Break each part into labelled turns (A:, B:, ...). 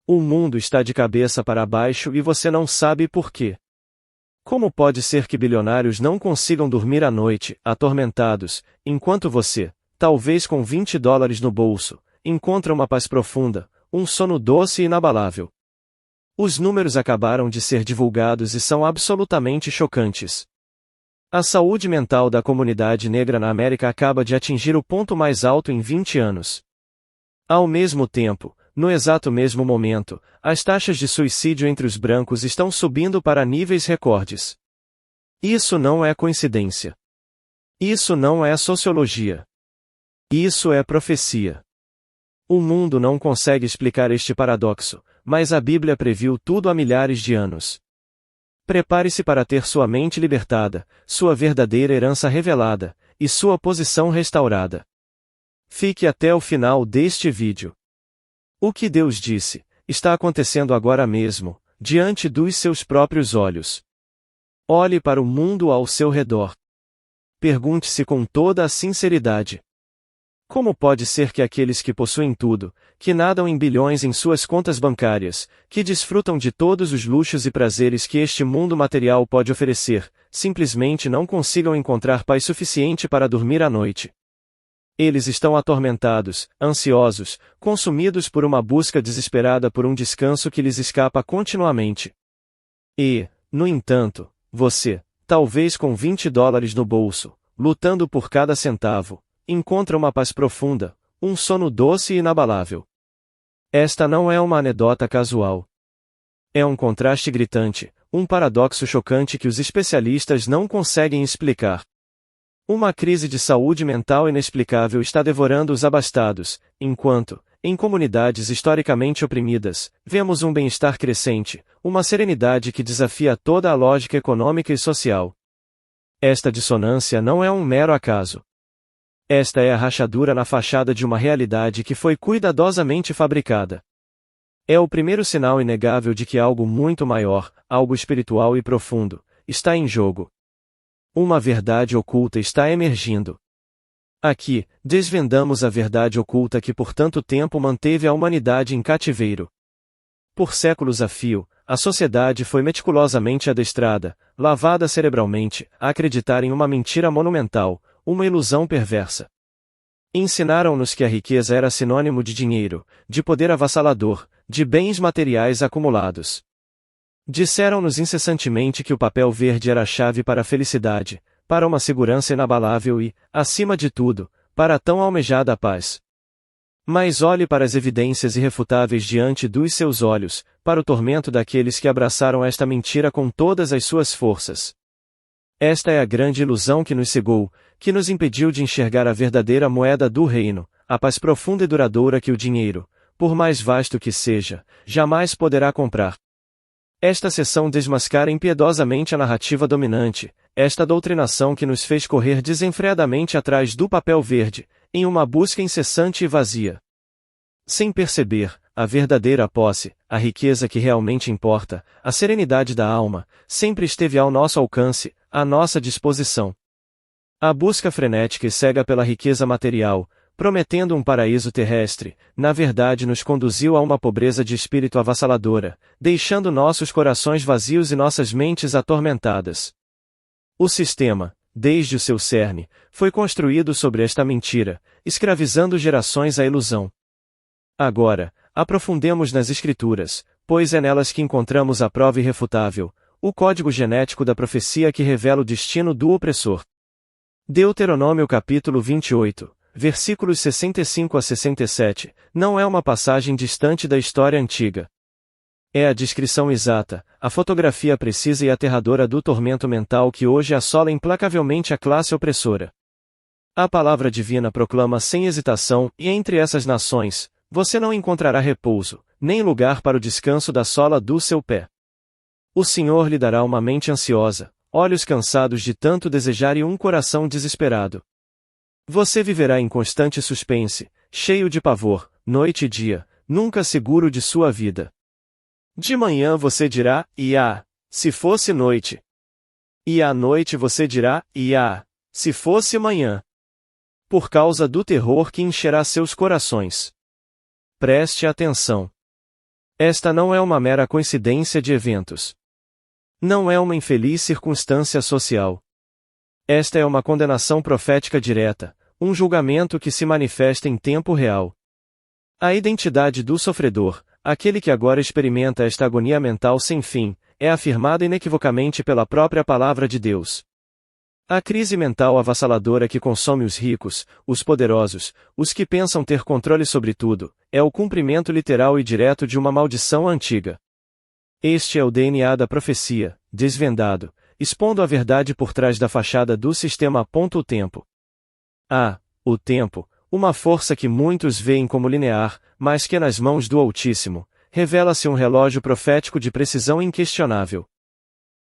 A: O mundo está de cabeça para baixo e você não sabe por quê. Como pode ser que bilionários não consigam dormir à noite, atormentados, enquanto você, talvez com $20 no bolso, encontra uma paz profunda, um sono doce e inabalável? Os números acabaram de ser divulgados e são absolutamente chocantes. A saúde mental da comunidade negra na América acaba de atingir o ponto mais alto em 20 anos. Ao mesmo tempo, no exato mesmo momento, as taxas de suicídio entre os brancos estão subindo para níveis recordes. Isso não é coincidência. Isso não é sociologia. Isso é profecia. O mundo não consegue explicar este paradoxo, mas a Bíblia previu tudo há milhares de anos. Prepare-se para ter sua mente libertada, sua verdadeira herança revelada, e sua posição restaurada. Fique até o final deste vídeo. O que Deus disse, está acontecendo agora mesmo, diante dos seus próprios olhos. Olhe para o mundo ao seu redor. Pergunte-se com toda a sinceridade: como pode ser que aqueles que possuem tudo, que nadam em bilhões em suas contas bancárias, que desfrutam de todos os luxos e prazeres que este mundo material pode oferecer, simplesmente não consigam encontrar paz suficiente para dormir à noite? Eles estão atormentados, ansiosos, consumidos por uma busca desesperada por um descanso que lhes escapa continuamente. E, no entanto, você, talvez com $20 no bolso, lutando por cada centavo, encontra uma paz profunda, um sono doce e inabalável. Esta não é uma anedota casual. É um contraste gritante, um paradoxo chocante que os especialistas não conseguem explicar. Uma crise de saúde mental inexplicável está devorando os abastados, enquanto, em comunidades historicamente oprimidas, vemos um bem-estar crescente, uma serenidade que desafia toda a lógica econômica e social. Esta dissonância não é um mero acaso. Esta é a rachadura na fachada de uma realidade que foi cuidadosamente fabricada. É o primeiro sinal inegável de que algo muito maior, algo espiritual e profundo, está em jogo. Uma verdade oculta está emergindo. Aqui, desvendamos a verdade oculta que por tanto tempo manteve a humanidade em cativeiro. Por séculos a fio, a sociedade foi meticulosamente adestrada, lavada cerebralmente, a acreditar em uma mentira monumental, uma ilusão perversa. Ensinaram-nos que a riqueza era sinônimo de dinheiro, de poder avassalador, de bens materiais acumulados. Disseram-nos incessantemente que o papel verde era a chave para a felicidade, para uma segurança inabalável e, acima de tudo, para a tão almejada paz. Mas olhe para as evidências irrefutáveis diante dos seus olhos, para o tormento daqueles que abraçaram esta mentira com todas as suas forças. Esta é a grande ilusão que nos cegou, que nos impediu de enxergar a verdadeira moeda do reino, a paz profunda e duradoura que o dinheiro, por mais vasto que seja, jamais poderá comprar. Esta seção desmascara impiedosamente a narrativa dominante, esta doutrinação que nos fez correr desenfreadamente atrás do papel verde, em uma busca incessante e vazia. Sem perceber, a verdadeira posse, a riqueza que realmente importa, a serenidade da alma, sempre esteve ao nosso alcance, à nossa disposição. A busca frenética e cega pela riqueza material, prometendo um paraíso terrestre, na verdade nos conduziu a uma pobreza de espírito avassaladora, deixando nossos corações vazios e nossas mentes atormentadas. O sistema, desde o seu cerne, foi construído sobre esta mentira, escravizando gerações à ilusão. Agora, aprofundemos nas Escrituras, pois é nelas que encontramos a prova irrefutável, o código genético da profecia que revela o destino do opressor. Deuteronômio capítulo 28. Versículos 65 a 67, não é uma passagem distante da história antiga. É a descrição exata, a fotografia precisa e aterradora do tormento mental que hoje assola implacavelmente a classe opressora. A palavra divina proclama sem hesitação, e entre essas nações, você não encontrará repouso, nem lugar para o descanso da sola do seu pé. O Senhor lhe dará uma mente ansiosa, olhos cansados de tanto desejar e um coração desesperado. Você viverá em constante suspense, cheio de pavor, noite e dia, nunca seguro de sua vida. De manhã você dirá, se fosse noite. E à noite você dirá, se fosse manhã. Por causa do terror que encherá seus corações. Preste atenção. Esta não é uma mera coincidência de eventos. Não é uma infeliz circunstância social. Esta é uma condenação profética direta, um julgamento que se manifesta em tempo real. A identidade do sofredor, aquele que agora experimenta esta agonia mental sem fim, é afirmada inequivocamente pela própria palavra de Deus. A crise mental avassaladora que consome os ricos, os poderosos, os que pensam ter controle sobre tudo, é o cumprimento literal e direto de uma maldição antiga. Este é o DNA da profecia, desvendado, expondo a verdade por trás da fachada do sistema. O tempo. O tempo, uma força que muitos veem como linear, mas que nas mãos do Altíssimo, revela-se um relógio profético de precisão inquestionável.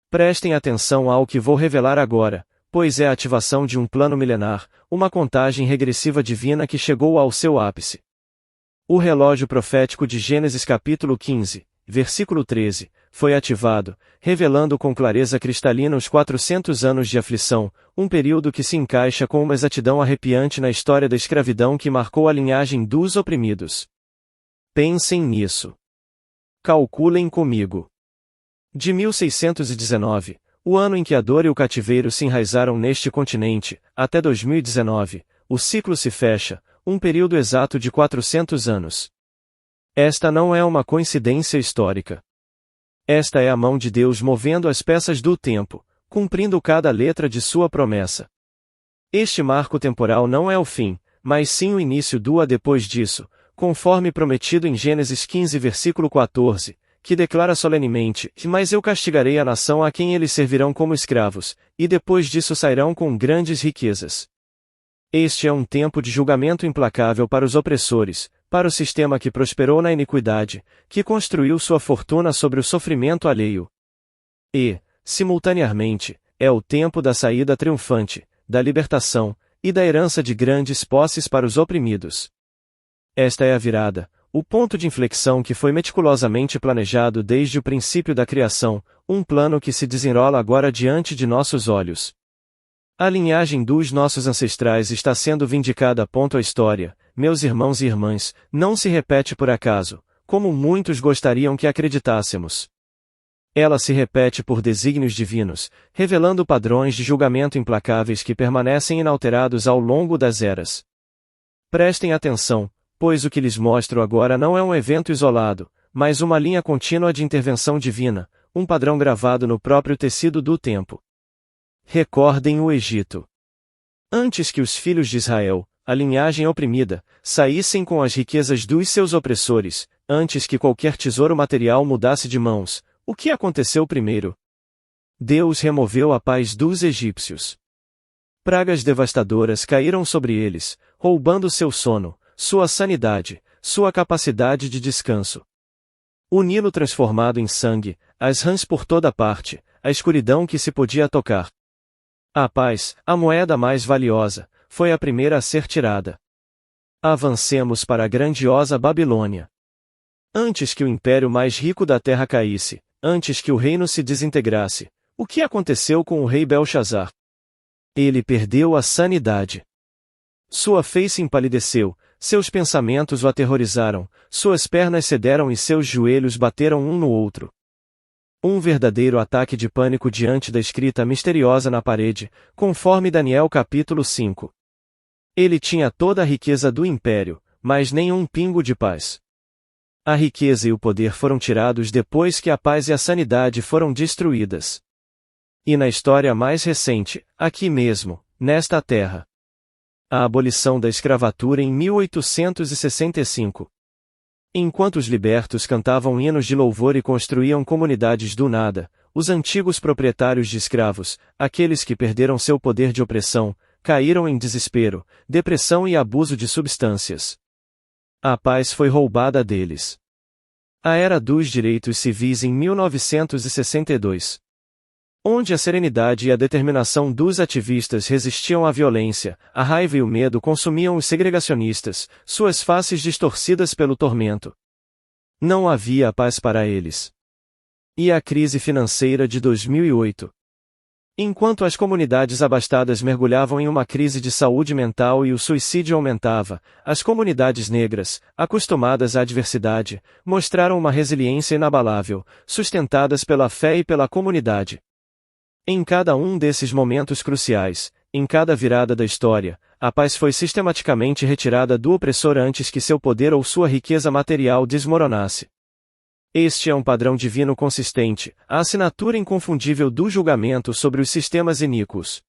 A: Prestem atenção ao que vou revelar agora, pois é a ativação de um plano milenar, uma contagem regressiva divina que chegou ao seu ápice. O relógio profético de Gênesis capítulo 15, versículo 13, foi ativado, revelando com clareza cristalina os 400 anos de aflição, um período que se encaixa com uma exatidão arrepiante na história da escravidão que marcou a linhagem dos oprimidos. Pensem nisso. Calculem comigo. De 1619, o ano em que a dor e o cativeiro se enraizaram neste continente, até 2019, o ciclo se fecha, um período exato de 400 anos. Esta não é uma coincidência histórica. Esta é a mão de Deus movendo as peças do tempo, cumprindo cada letra de sua promessa. Este marco temporal não é o fim, mas sim o início do depois disso, conforme prometido em Gênesis 15 versículo 14, que declara solenemente: "Mas eu castigarei a nação a quem eles servirão como escravos, e depois disso sairão com grandes riquezas." Este é um tempo de julgamento implacável para os opressores, para o sistema que prosperou na iniquidade, que construiu sua fortuna sobre o sofrimento alheio. E, simultaneamente, é o tempo da saída triunfante, da libertação, e da herança de grandes posses para os oprimidos. Esta é a virada, o ponto de inflexão que foi meticulosamente planejado desde o princípio da criação, um plano que se desenrola agora diante de nossos olhos. A linhagem dos nossos ancestrais está sendo vindicada. A história, meus irmãos e irmãs, não se repete por acaso, como muitos gostariam que acreditássemos. Ela se repete por desígnios divinos, revelando padrões de julgamento implacáveis que permanecem inalterados ao longo das eras. Prestem atenção, pois o que lhes mostro agora não é um evento isolado, mas uma linha contínua de intervenção divina, um padrão gravado no próprio tecido do tempo. Recordem o Egito. Antes que os filhos de Israel, a linhagem oprimida, saíssem com as riquezas dos seus opressores, antes que qualquer tesouro material mudasse de mãos, o que aconteceu primeiro? Deus removeu a paz dos egípcios. Pragas devastadoras caíram sobre eles, roubando seu sono, sua sanidade, sua capacidade de descanso. O Nilo transformado em sangue, as rãs por toda parte, a escuridão que se podia tocar. A paz, a moeda mais valiosa, foi a primeira a ser tirada. Avancemos para a grandiosa Babilônia. Antes que o império mais rico da terra caísse, antes que o reino se desintegrasse, o que aconteceu com o rei Belshazar? Ele perdeu a sanidade. Sua face empalideceu, seus pensamentos o aterrorizaram, suas pernas cederam e seus joelhos bateram um no outro. Um verdadeiro ataque de pânico diante da escrita misteriosa na parede, conforme Daniel capítulo 5. Ele tinha toda a riqueza do império, mas nenhum pingo de paz. A riqueza e o poder foram tirados depois que a paz e a sanidade foram destruídas. E na história mais recente, aqui mesmo, nesta terra. A abolição da escravatura em 1865. Enquanto os libertos cantavam hinos de louvor e construíam comunidades do nada, os antigos proprietários de escravos, aqueles que perderam seu poder de opressão, caíram em desespero, depressão e abuso de substâncias. A paz foi roubada deles. A Era dos Direitos Civis em 1962. Onde a serenidade e a determinação dos ativistas resistiam à violência, a raiva e o medo consumiam os segregacionistas, suas faces distorcidas pelo tormento. Não havia paz para eles. E a crise financeira de 2008. Enquanto as comunidades abastadas mergulhavam em uma crise de saúde mental e o suicídio aumentava, as comunidades negras, acostumadas à adversidade, mostraram uma resiliência inabalável, sustentadas pela fé e pela comunidade. Em cada um desses momentos cruciais, em cada virada da história, a paz foi sistematicamente retirada do opressor antes que seu poder ou sua riqueza material desmoronasse. Este é um padrão divino consistente, a assinatura inconfundível do julgamento sobre os sistemas iníquos.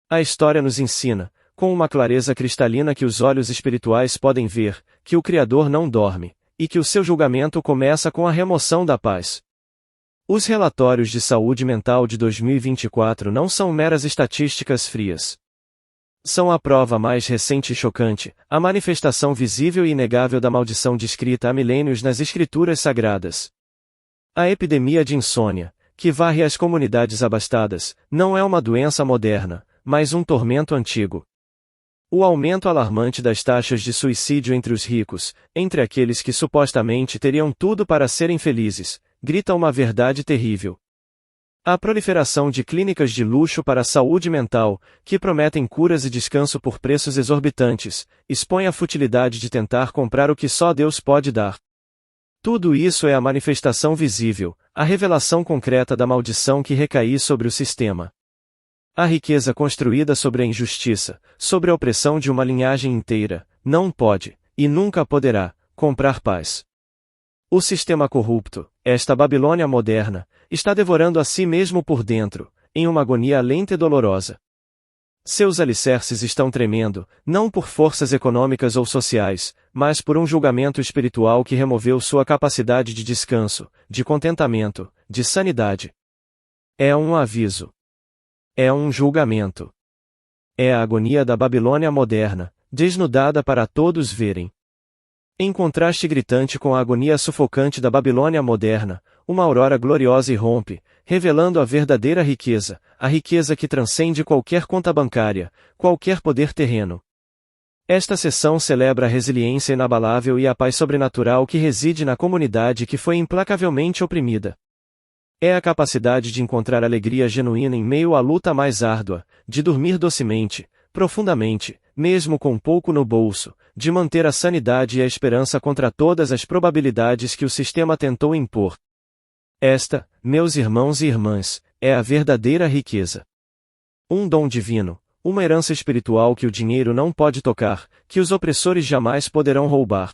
A: A história nos ensina, com uma clareza cristalina que os olhos espirituais podem ver, que o Criador não dorme, e que o seu julgamento começa com a remoção da paz. Os relatórios de saúde mental de 2024 não são meras estatísticas frias. São a prova mais recente e chocante, a manifestação visível e inegável da maldição descrita há milênios nas escrituras sagradas. A epidemia de insônia, que varre as comunidades abastadas, não é uma doença moderna, mas um tormento antigo. O aumento alarmante das taxas de suicídio entre os ricos, entre aqueles que supostamente teriam tudo para serem felizes, grita uma verdade terrível. A proliferação de clínicas de luxo para a saúde mental, que prometem curas e descanso por preços exorbitantes, expõe a futilidade de tentar comprar o que só Deus pode dar. Tudo isso é a manifestação visível, a revelação concreta da maldição que recai sobre o sistema. A riqueza construída sobre a injustiça, sobre a opressão de uma linhagem inteira, não pode, e nunca poderá, comprar paz. O sistema corrupto, esta Babilônia moderna, está devorando a si mesmo por dentro, em uma agonia lenta e dolorosa. Seus alicerces estão tremendo, não por forças econômicas ou sociais, mas por um julgamento espiritual que removeu sua capacidade de descanso, de contentamento, de sanidade. É um aviso. É um julgamento. É a agonia da Babilônia moderna, desnudada para todos verem. Em contraste gritante com a agonia sufocante da Babilônia moderna, uma aurora gloriosa irrompe, revelando a verdadeira riqueza, a riqueza que transcende qualquer conta bancária, qualquer poder terreno. Esta sessão celebra a resiliência inabalável e a paz sobrenatural que reside na comunidade que foi implacavelmente oprimida. É a capacidade de encontrar alegria genuína em meio à luta mais árdua, de dormir docemente, profundamente, mesmo com pouco no bolso, de manter a sanidade e a esperança contra todas as probabilidades que o sistema tentou impor. Esta, meus irmãos e irmãs, é a verdadeira riqueza. Um dom divino, uma herança espiritual que o dinheiro não pode tocar, que os opressores jamais poderão roubar.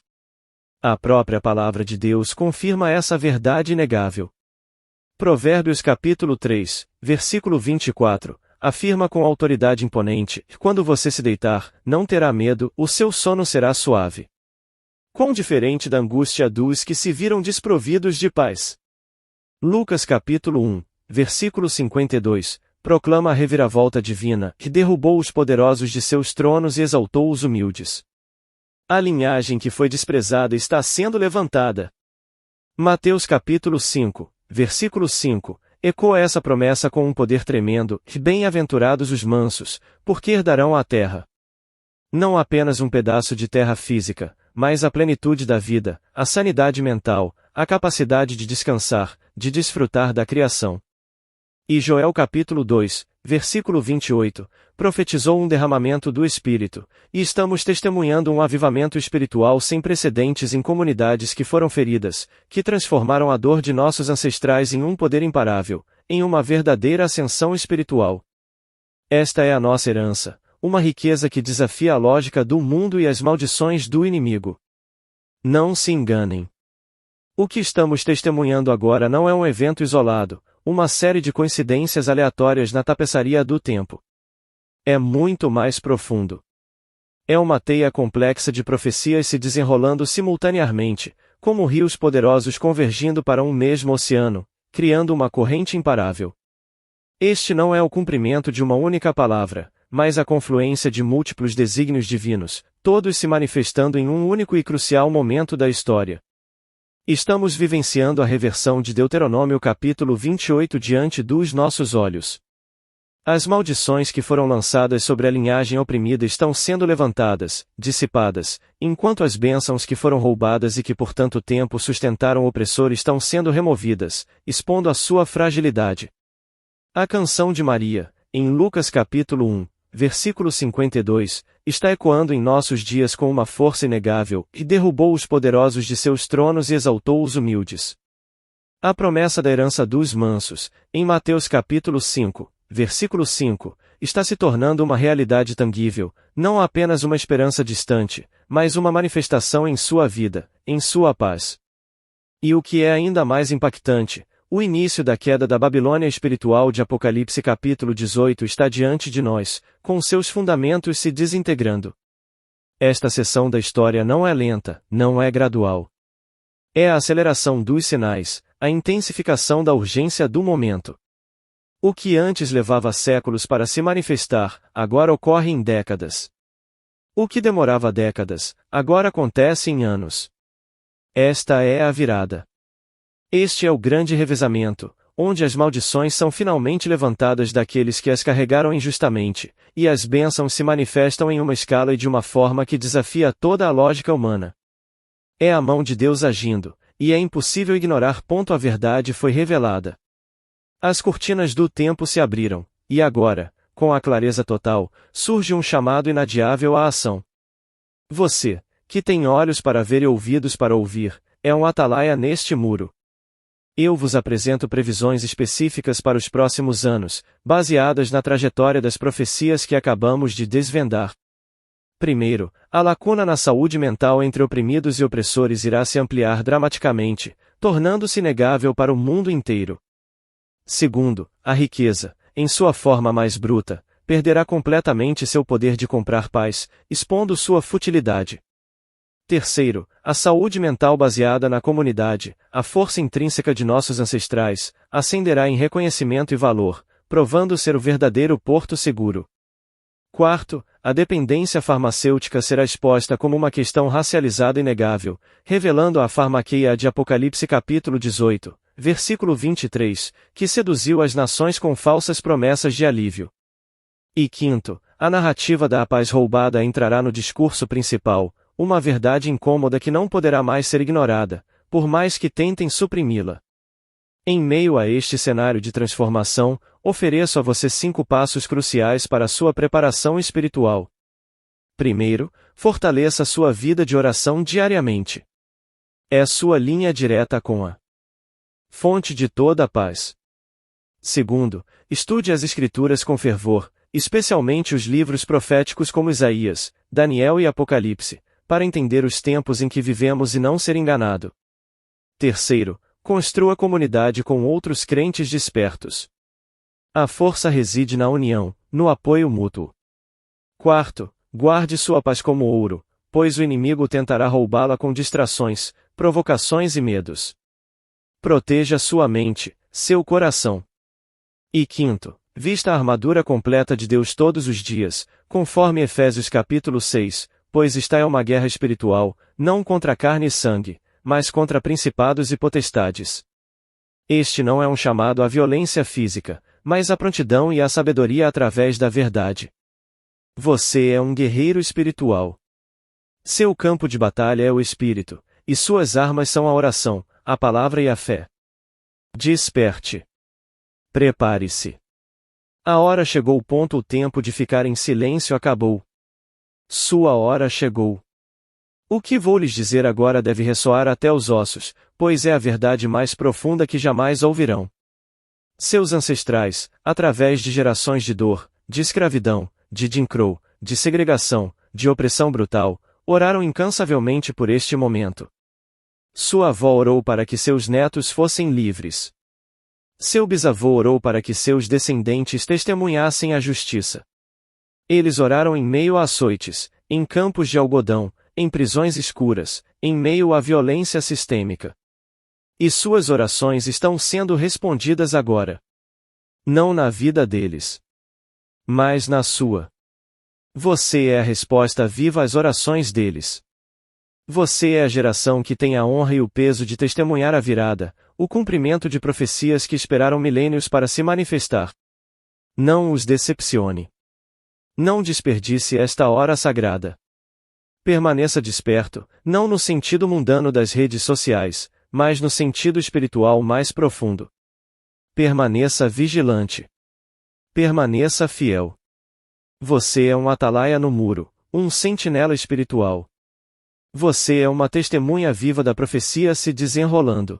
A: A própria palavra de Deus confirma essa verdade inegável. Provérbios capítulo 3, versículo 24, afirma com autoridade imponente: quando você se deitar, não terá medo, o seu sono será suave. Quão diferente da angústia dos que se viram desprovidos de paz. Lucas capítulo 1, versículo 52, proclama a reviravolta divina, que derrubou os poderosos de seus tronos e exaltou os humildes. A linhagem que foi desprezada está sendo levantada. Mateus capítulo 5, versículo 5, ecoa essa promessa com um poder tremendo: bem-aventurados os mansos, porque herdarão a terra. Não apenas um pedaço de terra física, mas a plenitude da vida, a sanidade mental, a capacidade de descansar, de desfrutar da criação. E Joel capítulo 2, versículo 28, profetizou um derramamento do Espírito, e estamos testemunhando um avivamento espiritual sem precedentes em comunidades que foram feridas, que transformaram a dor de nossos ancestrais em um poder imparável, em uma verdadeira ascensão espiritual. Esta é a nossa herança, uma riqueza que desafia a lógica do mundo e as maldições do inimigo. Não se enganem. O que estamos testemunhando agora não é um evento isolado, uma série de coincidências aleatórias na tapeçaria do tempo. É muito mais profundo. É uma teia complexa de profecias se desenrolando simultaneamente, como rios poderosos convergindo para um mesmo oceano, criando uma corrente imparável. Este não é o cumprimento de uma única palavra, mas a confluência de múltiplos desígnios divinos, todos se manifestando em um único e crucial momento da história. Estamos vivenciando a reversão de Deuteronômio capítulo 28 diante dos nossos olhos. As maldições que foram lançadas sobre a linhagem oprimida estão sendo levantadas, dissipadas, enquanto as bênçãos que foram roubadas e que por tanto tempo sustentaram o opressor estão sendo removidas, expondo a sua fragilidade. A canção de Maria, em Lucas capítulo 1, versículo 52, está ecoando em nossos dias com uma força inegável, e derrubou os poderosos de seus tronos e exaltou os humildes. A promessa da herança dos mansos, em Mateus capítulo 5, versículo 5, está se tornando uma realidade tangível, não apenas uma esperança distante, mas uma manifestação em sua vida, em sua paz. E o que é ainda mais impactante, o início da queda da Babilônia espiritual de Apocalipse capítulo 18 está diante de nós, com seus fundamentos se desintegrando. Esta seção da história não é lenta, não é gradual. É a aceleração dos sinais, a intensificação da urgência do momento. O que antes levava séculos para se manifestar, agora ocorre em décadas. O que demorava décadas, agora acontece em anos. Esta é a virada. Este é o grande revezamento, onde as maldições são finalmente levantadas daqueles que as carregaram injustamente, e as bênçãos se manifestam em uma escala e de uma forma que desafia toda a lógica humana. É a mão de Deus agindo, e é impossível ignorar. A verdade foi revelada. As cortinas do tempo se abriram, e agora, com a clareza total, surge um chamado inadiável à ação. Você, que tem olhos para ver e ouvidos para ouvir, é um atalaia neste muro. Eu vos apresento previsões específicas para os próximos anos, baseadas na trajetória das profecias que acabamos de desvendar. Primeiro, a lacuna na saúde mental entre oprimidos e opressores irá se ampliar dramaticamente, tornando-se inegável para o mundo inteiro. Segundo, a riqueza, em sua forma mais bruta, perderá completamente seu poder de comprar paz, expondo sua futilidade. Terceiro, a saúde mental baseada na comunidade, a força intrínseca de nossos ancestrais, ascenderá em reconhecimento e valor, provando ser o verdadeiro porto seguro. Quarto, a dependência farmacêutica será exposta como uma questão racializada inegável, revelando a farmaqueia de Apocalipse capítulo 18, versículo 23, que seduziu as nações com falsas promessas de alívio. E quinto, a narrativa da paz roubada entrará no discurso principal, uma verdade incômoda que não poderá mais ser ignorada, por mais que tentem suprimi-la. Em meio a este cenário de transformação, ofereço a você 5 passos cruciais para a sua preparação espiritual. Primeiro, fortaleça sua vida de oração diariamente. É sua linha direta com a fonte de toda a paz. Segundo, estude as Escrituras com fervor, especialmente os livros proféticos como Isaías, Daniel e Apocalipse, para entender os tempos em que vivemos e não ser enganado. Terceiro, construa comunidade com outros crentes despertos. A força reside na união, no apoio mútuo. Quarto, guarde sua paz como ouro, pois o inimigo tentará roubá-la com distrações, provocações e medos. Proteja sua mente, seu coração. E quinto, vista a armadura completa de Deus todos os dias, conforme Efésios capítulo 6, pois esta é uma guerra espiritual, não contra carne e sangue, mas contra principados e potestades. Este não é um chamado à violência física, mas à prontidão e à sabedoria através da verdade. Você é um guerreiro espiritual. Seu campo de batalha é o Espírito, e suas armas são a oração, a palavra e a fé. Desperte. Prepare-se. A hora chegou. O tempo de ficar em silêncio acabou. Sua hora chegou. O que vou lhes dizer agora deve ressoar até os ossos, pois é a verdade mais profunda que jamais ouvirão. Seus ancestrais, através de gerações de dor, de escravidão, de Jim Crow, de segregação, de opressão brutal, oraram incansavelmente por este momento. Sua avó orou para que seus netos fossem livres. Seu bisavô orou para que seus descendentes testemunhassem a justiça. Eles oraram em meio a açoites, em campos de algodão, em prisões escuras, em meio à violência sistêmica. E suas orações estão sendo respondidas agora. Não na vida deles, mas na sua. Você é a resposta viva às orações deles. Você é a geração que tem a honra e o peso de testemunhar a virada, o cumprimento de profecias que esperaram milênios para se manifestar. Não os decepcione. Não desperdice esta hora sagrada. Permaneça desperto, não no sentido mundano das redes sociais, mas no sentido espiritual mais profundo. Permaneça vigilante. Permaneça fiel. Você é um atalaia no muro, um sentinela espiritual. Você é uma testemunha viva da profecia se desenrolando.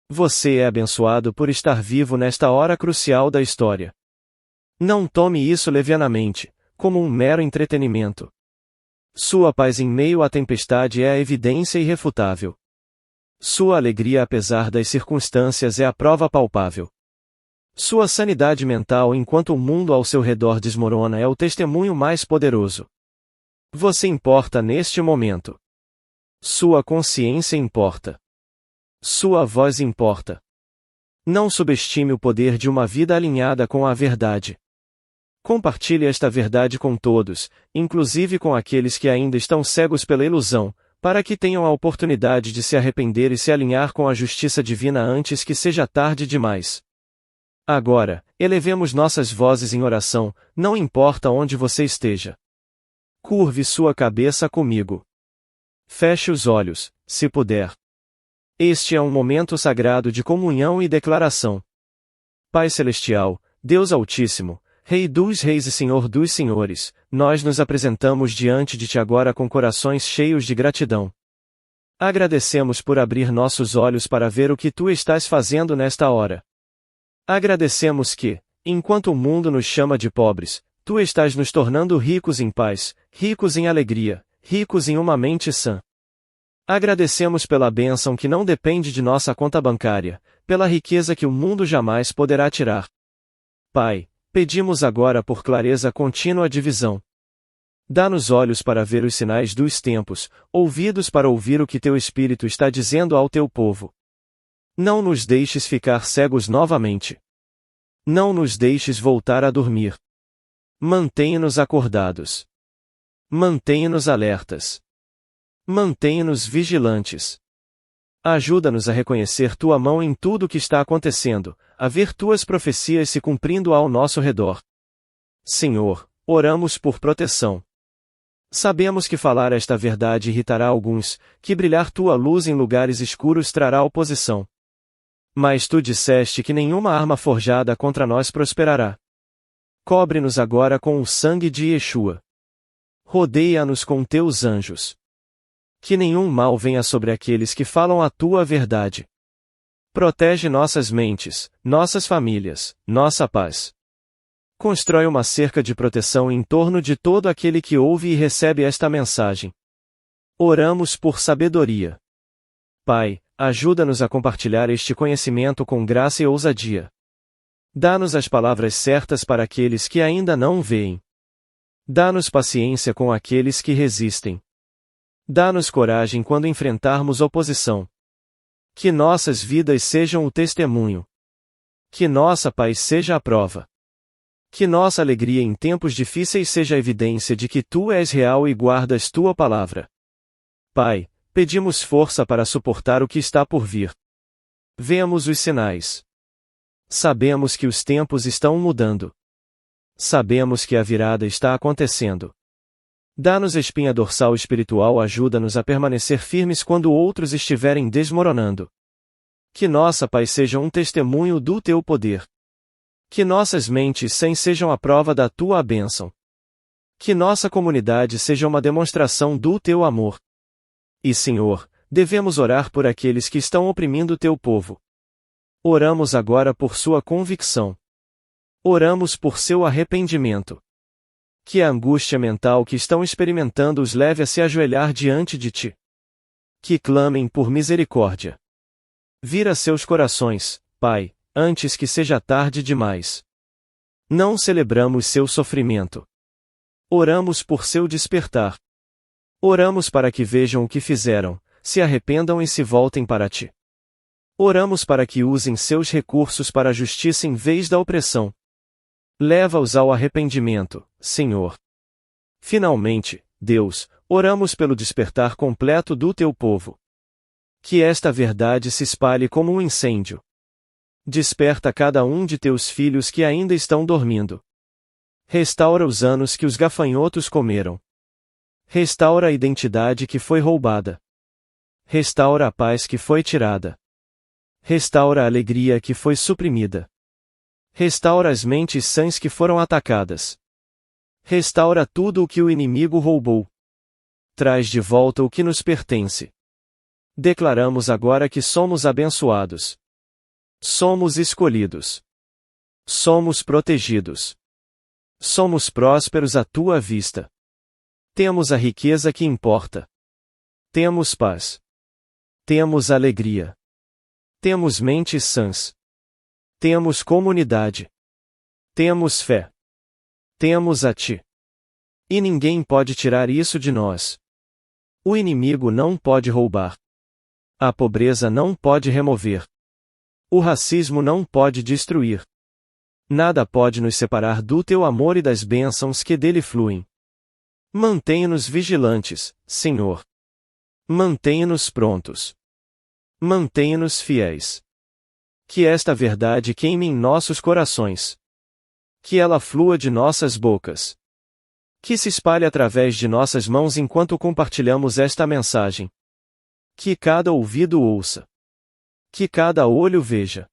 A: Você é abençoado por estar vivo nesta hora crucial da história. Não tome isso levianamente, como um mero entretenimento. Sua paz em meio à tempestade é a evidência irrefutável. Sua alegria apesar das circunstâncias é a prova palpável. Sua sanidade mental enquanto o mundo ao seu redor desmorona é o testemunho mais poderoso. Você importa neste momento. Sua consciência importa. Sua voz importa. Não subestime o poder de uma vida alinhada com a verdade. Compartilhe esta verdade com todos, inclusive com aqueles que ainda estão cegos pela ilusão, para que tenham a oportunidade de se arrepender e se alinhar com a justiça divina antes que seja tarde demais. Agora, elevemos nossas vozes em oração, não importa onde você esteja. Curve sua cabeça comigo. Feche os olhos, se puder. Este é um momento sagrado de comunhão e declaração. Pai Celestial, Deus Altíssimo, Rei dos Reis e Senhor dos Senhores, nós nos apresentamos diante de Ti agora com corações cheios de gratidão. Agradecemos por abrir nossos olhos para ver o que Tu estás fazendo nesta hora. Agradecemos que, enquanto o mundo nos chama de pobres, Tu estás nos tornando ricos em paz, ricos em alegria, ricos em uma mente sã. Agradecemos pela bênção que não depende de nossa conta bancária, pela riqueza que o mundo jamais poderá tirar. Pai, pedimos agora por clareza contínua de visão. Dá-nos olhos para ver os sinais dos tempos, ouvidos para ouvir o que Teu Espírito está dizendo ao Teu povo. Não nos deixes ficar cegos novamente. Não nos deixes voltar a dormir. Mantenha-nos acordados. Mantenha-nos alertas. Mantenha-nos vigilantes. Ajuda-nos a reconhecer Tua mão em tudo o que está acontecendo, a ver Tuas profecias se cumprindo ao nosso redor. Senhor, oramos por proteção. Sabemos que falar esta verdade irritará alguns, que brilhar Tua luz em lugares escuros trará oposição. Mas Tu disseste que nenhuma arma forjada contra nós prosperará. Cobre-nos agora com o sangue de Yeshua. Rodeia-nos com Teus anjos. Que nenhum mal venha sobre aqueles que falam a Tua verdade. Protege nossas mentes, nossas famílias, nossa paz. Constrói uma cerca de proteção em torno de todo aquele que ouve e recebe esta mensagem. Oramos por sabedoria. Pai, ajuda-nos a compartilhar este conhecimento com graça e ousadia. Dá-nos as palavras certas para aqueles que ainda não veem. Dá-nos paciência com aqueles que resistem. Dá-nos coragem quando enfrentarmos oposição. Que nossas vidas sejam o testemunho. Que nossa paz seja a prova. Que nossa alegria em tempos difíceis seja a evidência de que Tu és real e guardas Tua palavra. Pai, pedimos força para suportar o que está por vir. Vemos os sinais. Sabemos que os tempos estão mudando. Sabemos que a virada está acontecendo. Dá-nos espinha dorsal espiritual, ajuda-nos a permanecer firmes quando outros estiverem desmoronando. Que nossa paz seja um testemunho do Teu poder. Que nossas mentes sãs sejam a prova da Tua bênção. Que nossa comunidade seja uma demonstração do Teu amor. E Senhor, devemos orar por aqueles que estão oprimindo Teu povo. Oramos agora por sua convicção. Oramos por seu arrependimento. Que a angústia mental que estão experimentando os leve a se ajoelhar diante de Ti. Que clamem por misericórdia. Vira seus corações, Pai, antes que seja tarde demais. Não celebramos seu sofrimento. Oramos por seu despertar. Oramos para que vejam o que fizeram, se arrependam e se voltem para Ti. Oramos para que usem seus recursos para a justiça em vez da opressão. Leva-os ao arrependimento, Senhor. Finalmente, Deus, oramos pelo despertar completo do Teu povo. Que esta verdade se espalhe como um incêndio. Desperta cada um de Teus filhos que ainda estão dormindo. Restaura os anos que os gafanhotos comeram. Restaura a identidade que foi roubada. Restaura a paz que foi tirada. Restaura a alegria que foi suprimida. Restaura as mentes sãs que foram atacadas. Restaura tudo o que o inimigo roubou. Traz de volta o que nos pertence. Declaramos agora que somos abençoados. Somos escolhidos. Somos protegidos. Somos prósperos à tua vista. Temos a riqueza que importa. Temos paz. Temos alegria. Temos mentes sãs. Temos comunidade. Temos fé. Temos a ti. E ninguém pode tirar isso de nós. O inimigo não pode roubar. A pobreza não pode remover. O racismo não pode destruir. Nada pode nos separar do teu amor e das bênçãos que dele fluem. Mantenha-nos vigilantes, Senhor. Mantenha-nos prontos. Mantenha-nos fiéis. Que esta verdade queime em nossos corações. Que ela flua de nossas bocas. Que se espalhe através de nossas mãos enquanto compartilhamos esta mensagem. Que cada ouvido ouça. Que cada olho veja.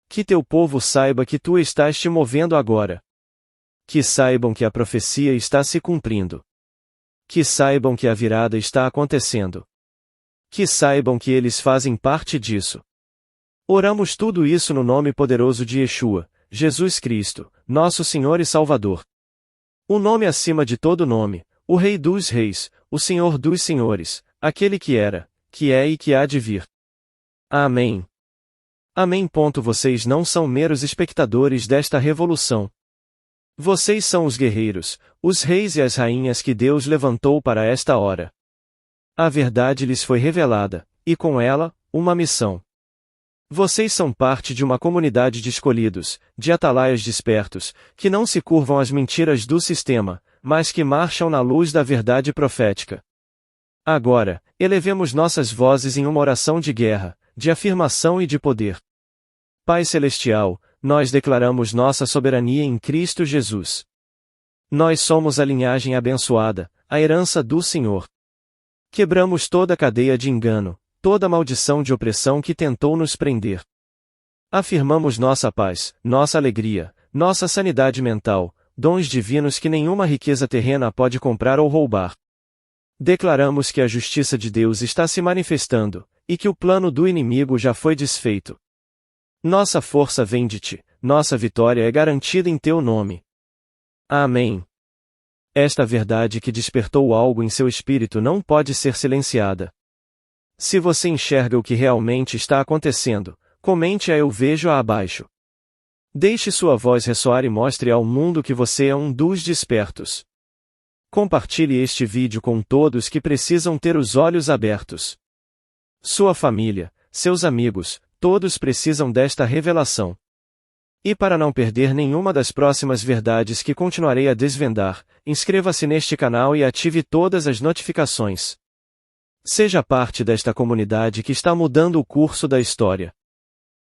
A: Que teu povo saiba que tu estás te movendo agora. Que saibam que a profecia está se cumprindo. Que saibam que a virada está acontecendo. Que saibam que eles fazem parte disso. Oramos tudo isso no nome poderoso de Yeshua, Jesus Cristo, nosso Senhor e Salvador. O nome acima de todo nome, o Rei dos Reis, o Senhor dos Senhores, aquele que era, que é e que há de vir. Amém. Amém. Vocês não são meros espectadores desta revolução. Vocês são os guerreiros, os reis e as rainhas que Deus levantou para esta hora. A verdade lhes foi revelada, e com ela, uma missão. Vocês são parte de uma comunidade de escolhidos, de atalaias despertos, que não se curvam às mentiras do sistema, mas que marcham na luz da verdade profética. Agora, elevemos nossas vozes em uma oração de guerra, de afirmação e de poder. Pai Celestial, nós declaramos nossa soberania em Cristo Jesus. Nós somos a linhagem abençoada, a herança do Senhor. Quebramos toda a cadeia de engano, toda maldição de opressão que tentou nos prender. Afirmamos nossa paz, nossa alegria, nossa sanidade mental, dons divinos que nenhuma riqueza terrena pode comprar ou roubar. Declaramos que a justiça de Deus está se manifestando, e que o plano do inimigo já foi desfeito. Nossa força vem de ti, nossa vitória é garantida em teu nome. Amém. Esta verdade que despertou algo em seu espírito não pode ser silenciada. Se você enxerga o que realmente está acontecendo, comente a eu vejo abaixo. Deixe sua voz ressoar e mostre ao mundo que você é um dos despertos. Compartilhe este vídeo com todos que precisam ter os olhos abertos. Sua família, seus amigos, todos precisam desta revelação. E para não perder nenhuma das próximas verdades que continuarei a desvendar, inscreva-se neste canal e ative todas as notificações. Seja parte desta comunidade que está mudando o curso da história.